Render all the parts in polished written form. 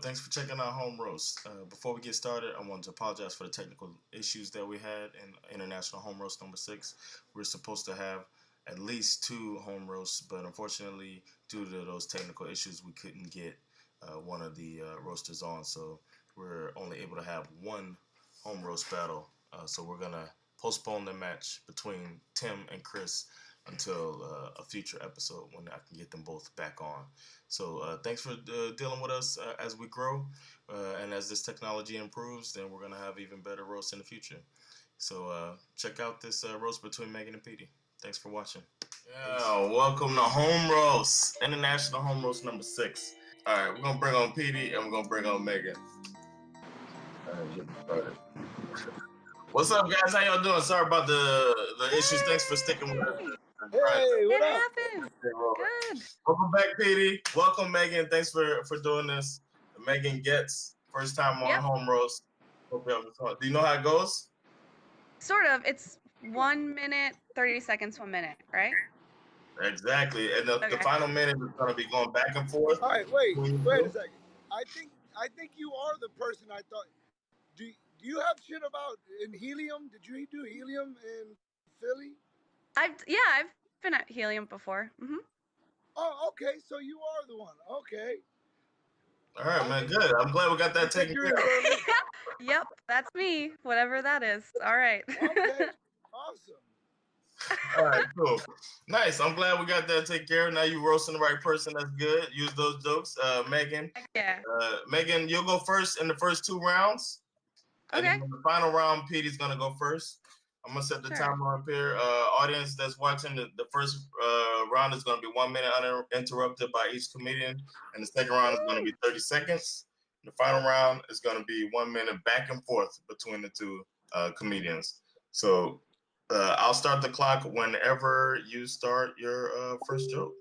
Thanks for checking out HomeRoast. Before we get started, I want to apologize for the technical issues that we had in International HomeRoast number 6. We're supposed to have at least 2 home roasts, but unfortunately, due to those technical issues, we couldn't get one of the roasters on. So we're only able to have one home roast battle. So we're going to postpone the match between Tim and Chris until a future episode when I can get them both back on. So thanks for dealing with us as we grow, and as this technology improves, then we're gonna have even better roasts in the future. So check out this roast between Megan and Petey. Thanks for watching. Yeah, welcome to Home Roast, International Home Roast number 6. All right, we're gonna bring on Petey and we're gonna bring on Megan. All right, getting started. What's up, guys? How y'all doing? Sorry about the issues. Thanks for sticking with us. Hey, what It up? happened. Good. Welcome back, Petey. Welcome, Megan. Thanks for doing this. Megan gets first time on Yep. Home Roast. Hope you have fun. Do you know how it goes? Sort of. It's 1 minute, 30 seconds, 1 minute, right? Exactly. And the Okay. final minute is going to be going back and forth. All right, wait a second. I think you are the person I thought. Do you have shit about in helium? Did you do helium in Philly? I've been at Helium before. Mm-hmm. Oh, okay. So you are the one. Okay. All right, man. Good. I'm glad we got that taken care of. Yep, that's me. Whatever that is. All right. Okay. Awesome. All right, cool. Nice. I'm glad we got that taken care of. Now you roasting the right person. That's good. Use those jokes. Megan. Yeah. Megan, you'll go first in the first 2 rounds. Okay. And in the final round, Petey's going to go first. I'm going to set the timer up here. Audience that's watching, the first round is going to be 1 minute uninterrupted by each comedian. And the second round is going to be 30 seconds. The final round is going to be 1 minute back and forth between the 2 comedians. So I'll start the clock whenever you start your first joke.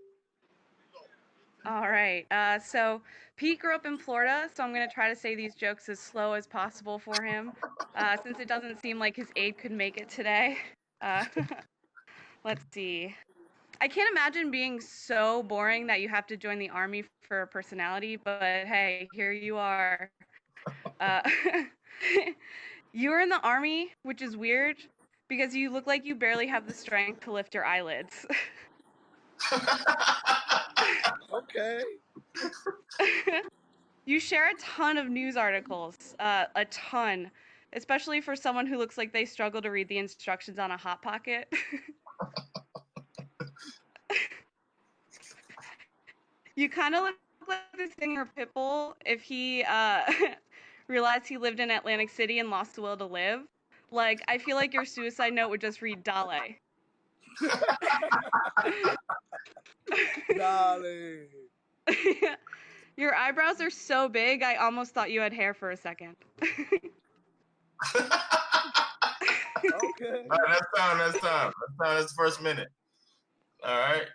All right. So Pete grew up in Florida, so I'm going to try to say these jokes as slow as possible for him, since it doesn't seem like his aide could make it today. Let's see. I can't imagine being so boring that you have to join the army for a personality, but hey, here you are. You were in the army, which is weird, because you look like you barely have the strength to lift your eyelids. Okay. You share a ton of news articles, a ton, especially for someone who looks like they struggle to read the instructions on a Hot Pocket. You kind of look like the singer Pitbull if he realized he lived in Atlantic City and lost the will to live. Like, I feel like your suicide note would just read Dale. Dale. Your eyebrows are so big, I almost thought you had hair for a second. Okay. All right, that's time. That's the first minute. All right.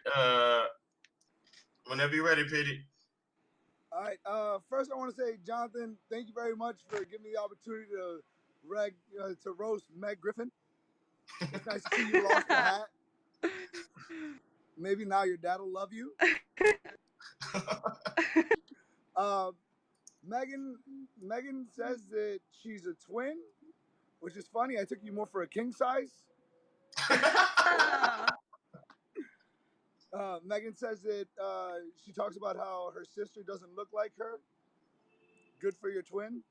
Whenever you're ready, Petey. All right. First, I want to say, Jonathan, thank you very much for giving me the opportunity to roast Meg Griffin. It's nice to see you lost the hat. Maybe now your dad will love you. Megan says that she's a twin, which is funny. I took you more for a king size. Megan says that she talks about how her sister doesn't look like her. Good for your twin.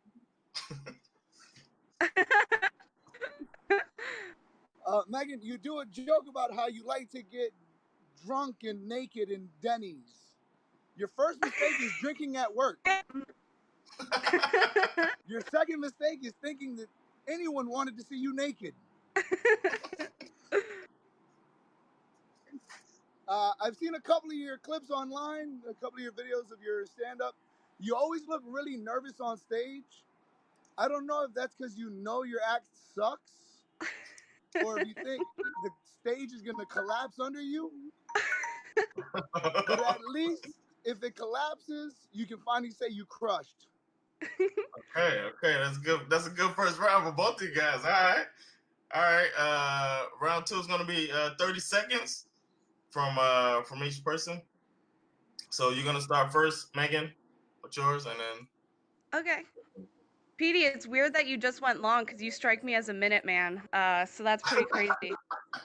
Megan, you do a joke about how you like to get drunk and naked in Denny's. Your first mistake is drinking at work. Your second mistake is thinking that anyone wanted to see you naked. I've seen a couple of your clips online, a couple of your videos of your stand-up. You always look really nervous on stage. I don't know if that's because you know your act sucks or if you think the stage is going to collapse under you. But at least if it collapses, you can finally say you crushed. Okay, that's good. That's a good first round for both of you guys. All right. Round 2 is going to be 30 seconds from each person. So you're going to start first, Megan. What's yours, and then Okay. Petey, it's weird that you just went long because you strike me as a minute man. So that's pretty crazy.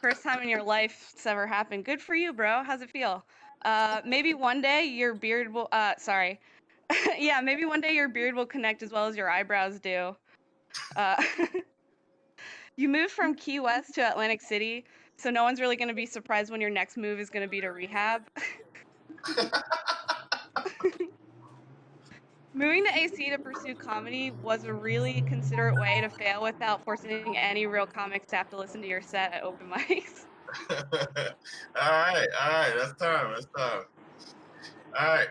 First time in your life it's ever happened. Good for you, bro. How's it feel? Maybe one day your beard will. Sorry. Yeah, maybe one day your beard will connect as well as your eyebrows do. Uh, you moved from Key West to Atlantic City, so no one's really going to be surprised when your next move is going to be to rehab. Moving to AC to pursue comedy was a really considerate way to fail without forcing any real comic staff to listen to your set at open mics. All right. That's time. All right.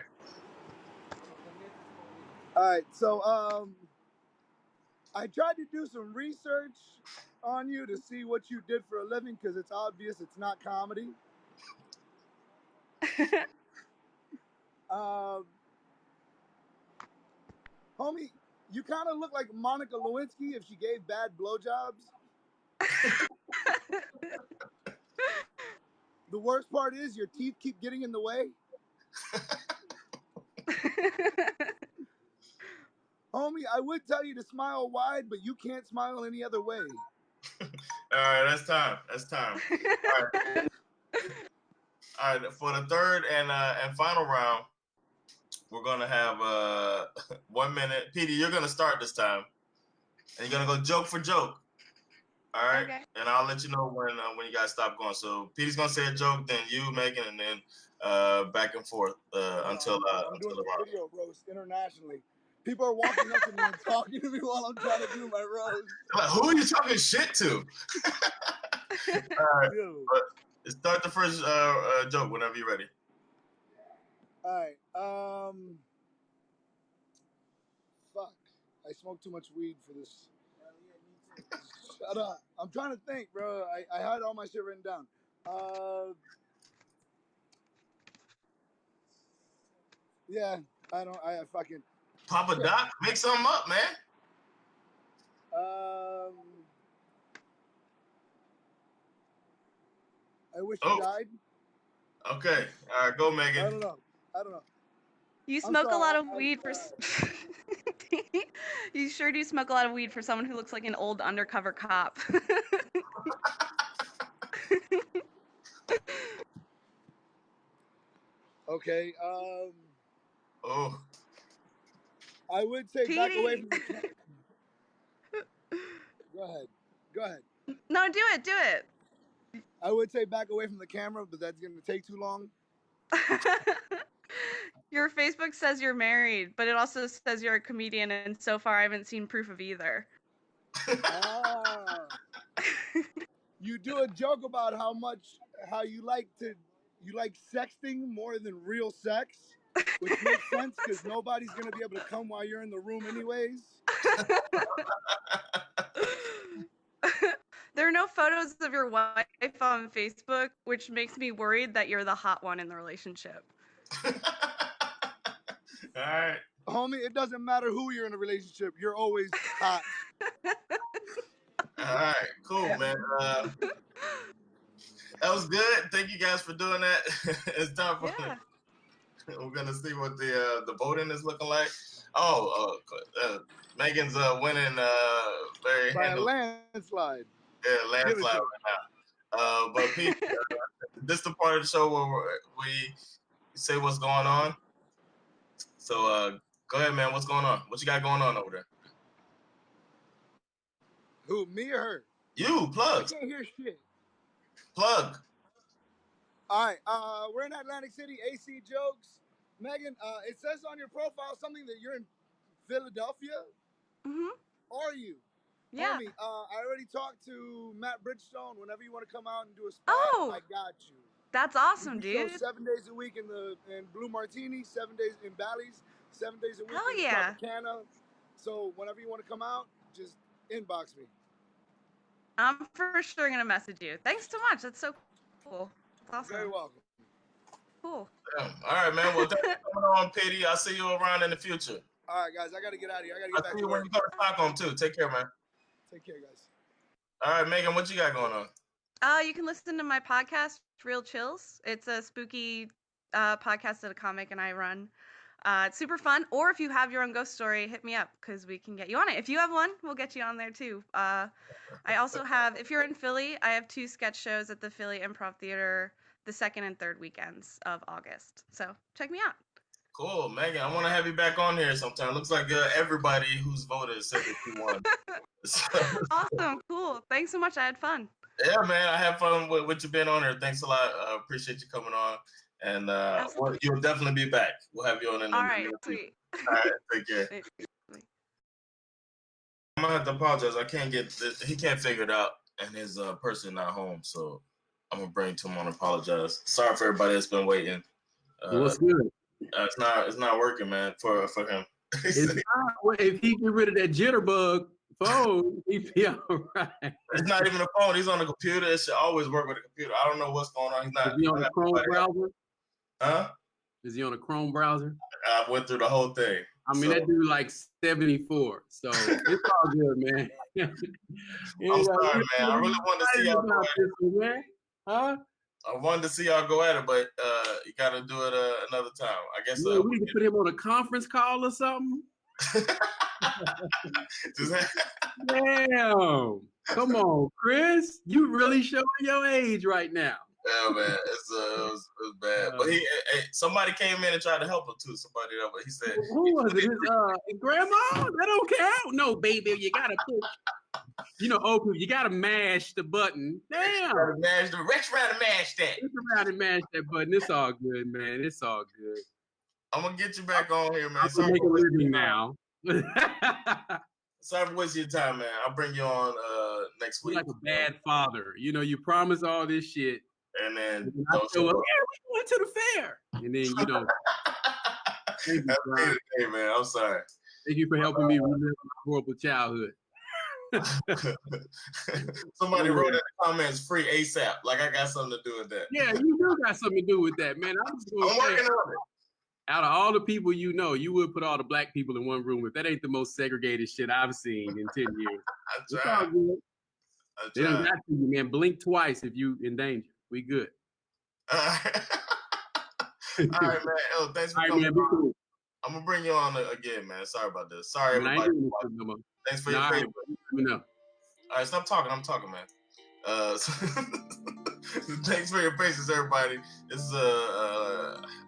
All right, so I tried to do some research on you to see what you did for a living because it's obvious it's not comedy. Homie, you kind of look like Monica Lewinsky if she gave bad blowjobs. The worst part is your teeth keep getting in the way. Homie, I would tell you to smile wide, but you can't smile any other way. All right, that's time. All right. All right, for the third and final round, we're gonna have 1 minute. Petey, you're gonna start this time, and you're gonna go joke for joke. All right, Okay. and I'll let you know when you guys stop going. So Petey's gonna say a joke, then you, Megan, and then back and forth until I'm doing the a video roast internationally. People are walking up to me and talking to me while I'm trying to do my roast. Like, who are you talking shit to? All right, start the first joke whenever you're ready. All right. Fuck. I smoked too much weed for this. Shut up. I'm trying to think, bro. I had all my shit written down. Yeah. I fucking. Papa shit. Doc, make something up, man. I wish you died. Okay. All right, go, Megan. I don't know. You smoke a lot of weed for. You sure do smoke a lot of weed for someone who looks like an old undercover cop. Okay. Oh. I would say Petey. back away from the camera. Go ahead. No, do it. I would say back away from the camera, but that's going to take too long. Your Facebook says you're married, but it also says you're a comedian, and so far I haven't seen proof of either. You do a joke about how you like sexting more than real sex, which makes sense because nobody's going to be able to come while you're in the room anyways. There are no photos of your wife on Facebook, which makes me worried that you're the hot one in the relationship. All right. Homie, it doesn't matter who you're in a relationship. You're always hot. All right. Cool, man. That was good. Thank you guys for doing that. It's time for we're gonna see what the voting is looking like. Megan's winning very by handily. a landslide. Yeah, landslide right now. But Pete, this is the part of the show where we say what's going on. So go ahead, man. What's going on? What you got going on over there? Who, me or her? You, plug. I can't hear shit. Plug. All right, we're in Atlantic City, AC Jokes. Megan, it says on your profile something that you're in Philadelphia. Mm-hmm. Are you? Yeah. Homie, I already talked to Matt Bridgestone. Whenever you want to come out and do a spot, I got you. That's awesome, dude. 7 days a week in Blue Martini, 7 days in Bally's, 7 days a week in yeah. Tropicana. So whenever you want to come out, just inbox me. I'm for sure going to message you. Thanks so much. That's so cool. That's awesome. Very welcome. Cool. Damn. All right, man. Well, thanks for coming on, Petey. I'll see you around in the future. All right, guys. I got to get out of here. I got to get back to work. When you come to Stockholm, too. Take care, man. Take care, guys. All right, Megan, what you got going on? You can listen to my podcast, Real Chills. It's a spooky podcast that a comic and I run. It's super fun. Or if you have your own ghost story, hit me up because we can get you on it. If you have one, we'll get you on there too. I also have, if you're in Philly, I have 2 sketch shows at the Philly Improv Theater the 2nd and 3rd weekends of August. So check me out. Cool, Megan. I want to have you back on here sometime. Looks like everybody who's voted said that you won. Awesome, cool. Thanks so much. I had fun. Yeah, man. I had fun with you being on here. Thanks a lot. Appreciate you coming on. And you'll definitely be back. We'll have you on in the All right, sweet. All right, take care. I'm gonna have to apologize. I can't get this. He can't figure it out, and his person not home. So I'm gonna bring it to him and apologize. Sorry for everybody that's been waiting. What's good? It's not working, man. For him. If he get rid of that jitterbug phone, he'd be all right. It's not even a phone. He's on the computer. It should always work with a computer. I don't know what's going on. He's not. Is he on a Chrome browser? Huh? Is he on a Chrome browser? I went through the whole thing. I mean, that dude like 74, so it's all good, man. I'm sorry, man. I really wanted to see y'all go at it. Man. Huh? I wanted to see y'all go at it, but you got to do it another time. I guess. Yeah, we need to put him on a conference call or something. Damn! Come on, Chris. You really showing your age right now. Yeah, man, it was bad. But somebody came in and tried to help him too. Somebody else, but he said, "Who was it? His grandma? That don't count. No, baby, you gotta put. Old people, you gotta mash the button. Damn, reach around and mash that. Reach around and mash that button. It's all good, man. It's all good. I'm gonna get you back on here, man. I'm gonna make a living now. Sorry for wasting your time, man. I'll bring you on next week. You're like a bad father. You promise all this shit. And then I show up, we went to the fair. And then, thank you, man. I'm sorry. Thank you for helping me relive my horrible childhood. Somebody wrote in the comments, free ASAP. Like I got something to do with that. Yeah, you do got something to do with that, man. I'm working on it. Out of all the people you would put all the black people in one room if that ain't the most segregated shit I've seen in 10 years. It's all good. They don't got to you, man. Blink twice if you in danger. We good. All right, man. Thanks for coming on. Cool. I'm going to bring you on again, man. Sorry about this. Sorry, everybody. Thanks for your favor. All right, stop talking. I'm talking, man. Thanks for your patience, everybody. This is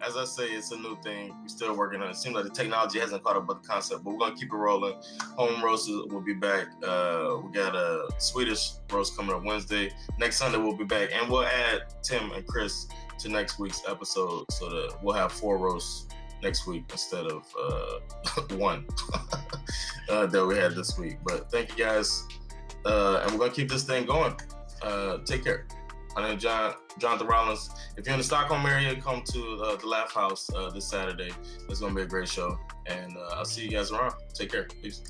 as I say, it's a new thing. We're still working on it. It seems like the technology hasn't caught up with the concept, but we're gonna keep it rolling. HomeRoast will be back. We got a Swedish roast coming up Wednesday. Next Sunday we'll be back, and we'll add Tim and Chris to next week's episode, so that we'll have 4 roasts next week instead of 1 that we had this week. But thank you guys, and we're gonna keep this thing going. Take care. My name is Jonathan Rollins. If you're in the Stockholm area, come to the Laugh House this Saturday. It's going to be a great show. And I'll see you guys around. Take care. Peace.